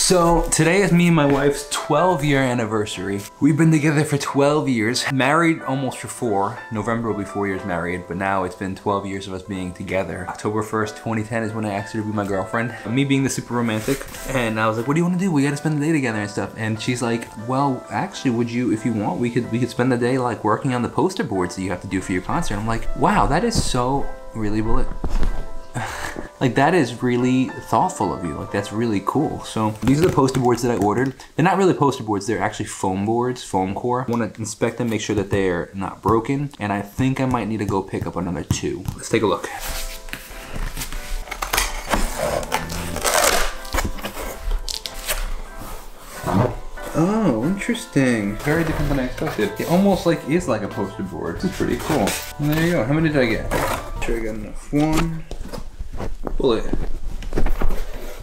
So today is me and my wife's 12-year anniversary. We've been together for 12 years, married almost for 4. November will be 4 years married, but now it's been 12 years of us being together. October 1st, 2010 is when I asked her to be my girlfriend. Me being the super romantic, and I was like, what do you want to do? We gotta spend the day together and stuff. And she's like, well, actually, would you, if you want, we could spend the day like working on the poster boards that you have to do for your concert. I'm like, wow, that is so really bullet. Like, that is really thoughtful of you. Like, that's really cool. So these are the poster boards that I ordered. They're not really poster boards, they're actually foam boards, foam core. I want to inspect them, make sure that they're not broken. And I think I might need to go pick up another 2. Let's take a look. Oh, interesting. Very different than I expected. It almost like is like a poster board. This is pretty cool. And there you go. How many did I get? Sure, I got enough. 1. Bullet.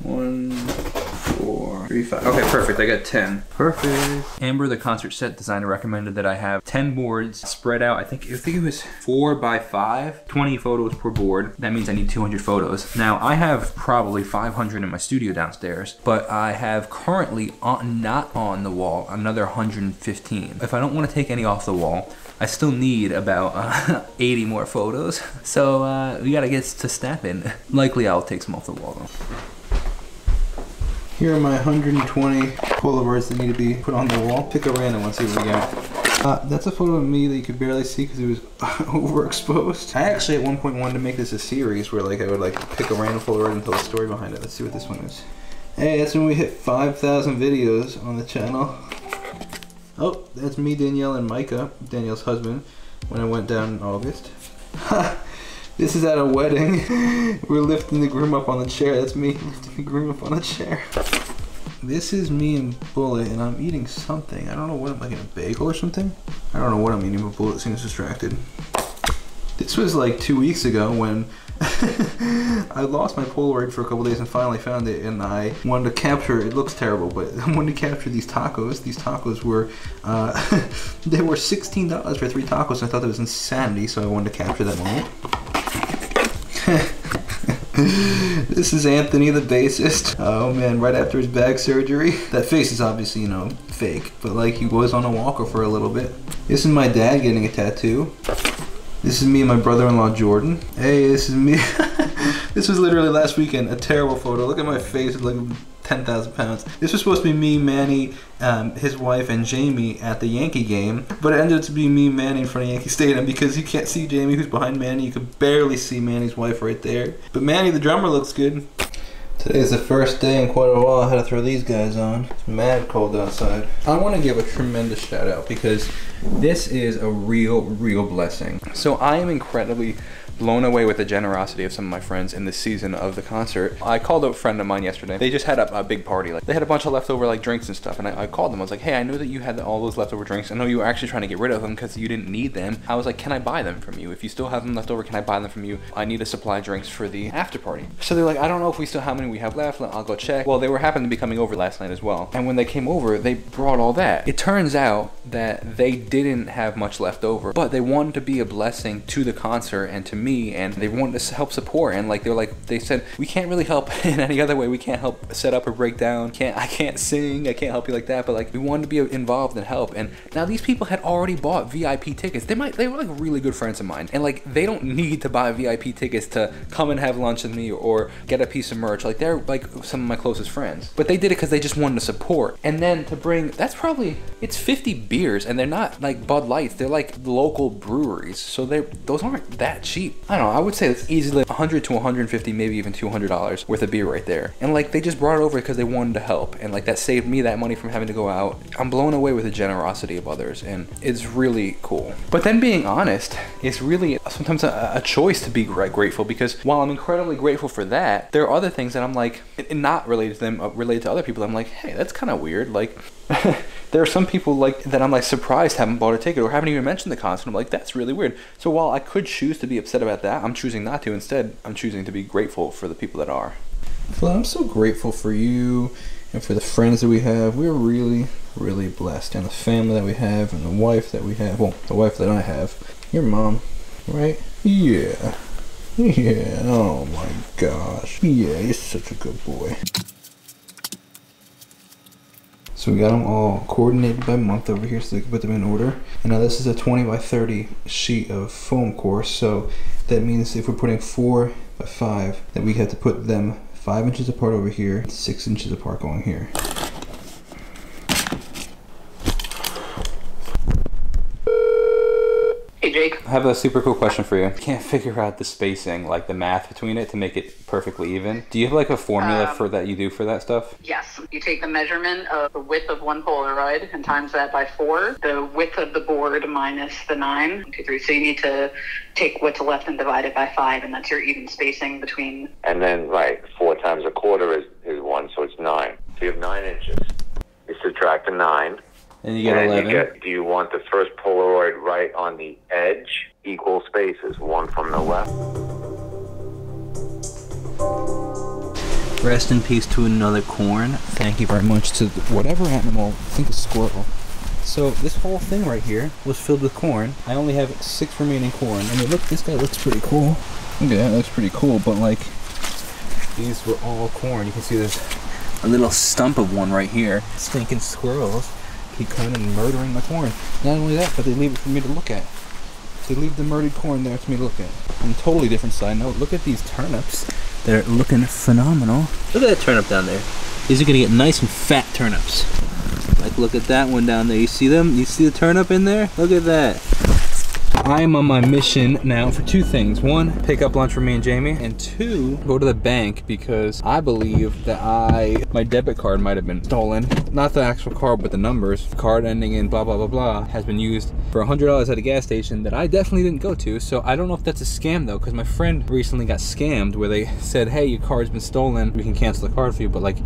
1, 4, 3, 5. Okay, perfect. I got 10. Perfect. Amber, the concert set designer, recommended that I have 10 boards spread out. I think it was 4 by 5, 20 photos per board. That means I need 200 photos. Now, I have probably 500 in my studio downstairs, but I have currently not on the wall another 115. If I don't want to take any off the wall, I still need about 80 more photos. So we gotta get to snapping. Likely I'll take some off the wall though. Here are my 120 Polaroids that need to be put on the wall. Pick a random one, see what we got. That's a photo of me that you could barely see because it was overexposed. I actually at one point wanted to make this a series where like I would like pick a random Polaroid and tell a story behind it. Let's see what this one is. Hey, that's when we hit 5,000 videos on the channel. Oh, that's me, Danielle, and Micah, Danielle's husband, when I went down in August. This is at a wedding. We're lifting the groom up on the chair. That's me lifting the groom up on the chair. This is me and Bullet, and I'm eating something. I don't know what, like in a bagel or something? I don't know what I'm eating, but Bullet seems distracted. This was like 2 weeks ago when I lost my Polaroid for a couple days and finally found it, and I wanted to capture, it looks terrible, but I wanted to capture these tacos. These tacos were, they were $16 for 3 tacos, and I thought that was insanity, so I wanted to capture that moment. This is Anthony, the bassist. Oh man, right after his back surgery. That face is obviously, you know, fake, but like he was on a walker for a little bit. This is my dad getting a tattoo. This is me and my brother-in-law, Jordan. Hey, this is me. This was literally last weekend, a terrible photo. Look at my face, it's like 10,000 pounds. This was supposed to be me, Manny, his wife, and Jamie at the Yankee game, but it ended up to be me, Manny, in front of Yankee Stadium because you can't see Jamie, who's behind Manny. You could barely see Manny's wife right there. But Manny, the drummer, looks good. Today's the first day in quite a while I had to throw these guys on. It's mad cold outside. I want to give a tremendous shout out because this is a real blessing. So I am incredibly blown away with the generosity of some of my friends in this season of the concert. I called a friend of mine yesterday. They just had a big party. Like, they had a bunch of leftover like drinks and stuff, and I called them. I was like, hey, I know that you had all those leftover drinks. I know you were actually trying to get rid of them because you didn't need them. I was like, can I buy them from you? If you still have them left over, can I buy them from you? I need to supply drinks for the after party. So they're like, I don't know if we still how many we have left. I'll go check. Well, they happened to be coming over last night as well. And when they came over, they brought all that. It turns out that they didn't have much left over, but they wanted to be a blessing to the concert and to me, and they wanted to help support. And like they said, we can't really help in any other way. We can't help set up or break down. I can't sing. I can't help you like that. But like, we wanted to be involved and help. And now these people had already bought VIP tickets. They were like really good friends of mine, and like they don't need to buy VIP tickets to come and have lunch with me or get a piece of merch. Like, they're like some of my closest friends, but they did it because they just wanted to support. And then to bring, it's 50 beers, and they're not like Bud Lights. They're like local breweries, so those aren't that cheap. I don't know. I would say it's easily 100 to 150, maybe even $200 worth of beer right there. And like, they just brought it over because they wanted to help, and like that saved me that money from having to go out. I'm blown away with the generosity of others, and it's really cool. But then being honest, it's really sometimes a choice to be grateful, because while I'm incredibly grateful for that, there are other things that I'm like, not related to them, related to other people. I'm like, hey, that's kind of weird. Like, there are some people like that I'm like surprised haven't bought a ticket or haven't even mentioned the concert. I'm like, that's really weird. So while I could choose to be upset about that, I'm choosing not to. Instead, I'm choosing to be grateful for the people that are. Well, I'm so grateful for you and for the friends that we have. We're really blessed, and the family that we have, and the wife that we have. Well, the wife that I have. Your mom, right? Yeah. Oh my gosh. Yeah, you're such a good boy. So we got them all coordinated by month over here so they can put them in order. And now this is a 20 by 30 sheet of foam core. So that means if we're putting 4 by 5, that we have to put them 5 inches apart over here, 6 inches apart going here. Hey Jake. I have a super cool question for you. I can't figure out the spacing, like the math between it to make it perfectly even. Do you have like a formula for that you do for that stuff? Yes. You take the measurement of the width of one Polaroid and times that by 4. The width of the board minus the 9. 1, 2, 3. So you need to take what's left and divide it by 5, and that's your even spacing between. And then, right, 4 times a quarter is 1, so it's 9. So you have 9 inches. You subtract the 9. And you get 11. Do you want the first Polaroid right on the edge? Equal spaces, one from the left. Rest in peace to another corn. Thank you very much to whatever animal, I think a squirrel. So this whole thing right here was filled with corn. I only have 6 remaining corn. I mean, look, this guy looks pretty cool. Look at that, looks pretty cool, but like, these were all corn. You can see there's a little stump of one right here. Stinking squirrels keep coming and murdering my corn. Not only that, but they leave it for me to look at. They leave the murdered corn there for me to look at. On a totally different side note, look at these turnips. They're looking phenomenal. Look at that turnip down there. These are gonna get nice and fat turnips. Like, look at that one down there. You see them? You see the turnip in there? Look at that. I'm on my mission now for 2 things. 1, pick up lunch for me and Jamie, and 2, go to the bank because I believe that my debit card might have been stolen. Not the actual card, but the numbers. Card ending in blah, blah, blah, blah has been used for $100 at a gas station that I definitely didn't go to. So I don't know if that's a scam though, because my friend recently got scammed where they said, hey, your card's been stolen. We can cancel the card for you, but like,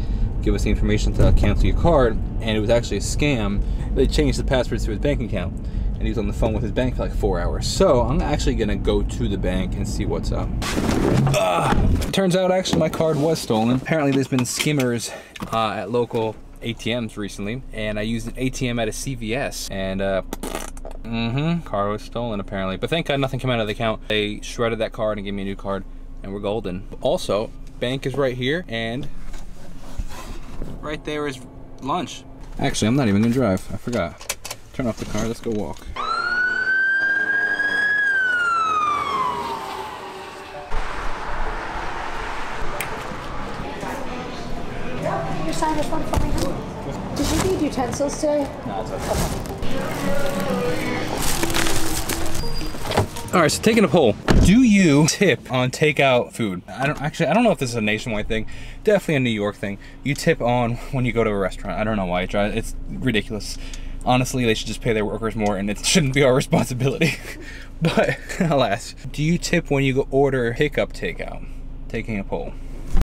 give us the information to cancel your card. And it was actually a scam. They changed the passwords to his bank account. And he was on the phone with his bank for like 4 hours. So I'm actually gonna go to the bank and see what's up. Turns out actually my card was stolen. Apparently there's been skimmers at local ATMs recently, and I used an ATM at a CVS, and card was stolen apparently. But thank God nothing came out of the account. They shredded that card and gave me a new card, and we're golden. Also, bank is right here, and right there is lunch. Actually, I'm not even gonna drive, I forgot. Turn off the car, let's go walk. Your sign is 140. Did you need utensils today? No, it's okay. All right, so taking a poll. Do you tip on takeout food? I don't know if this is a nationwide thing. Definitely a New York thing. You tip on when you go to a restaurant. I don't know why. It's ridiculous. Honestly, they should just pay their workers more and it shouldn't be our responsibility. But alas, do you tip when you go order pickup takeout? Taking a poll.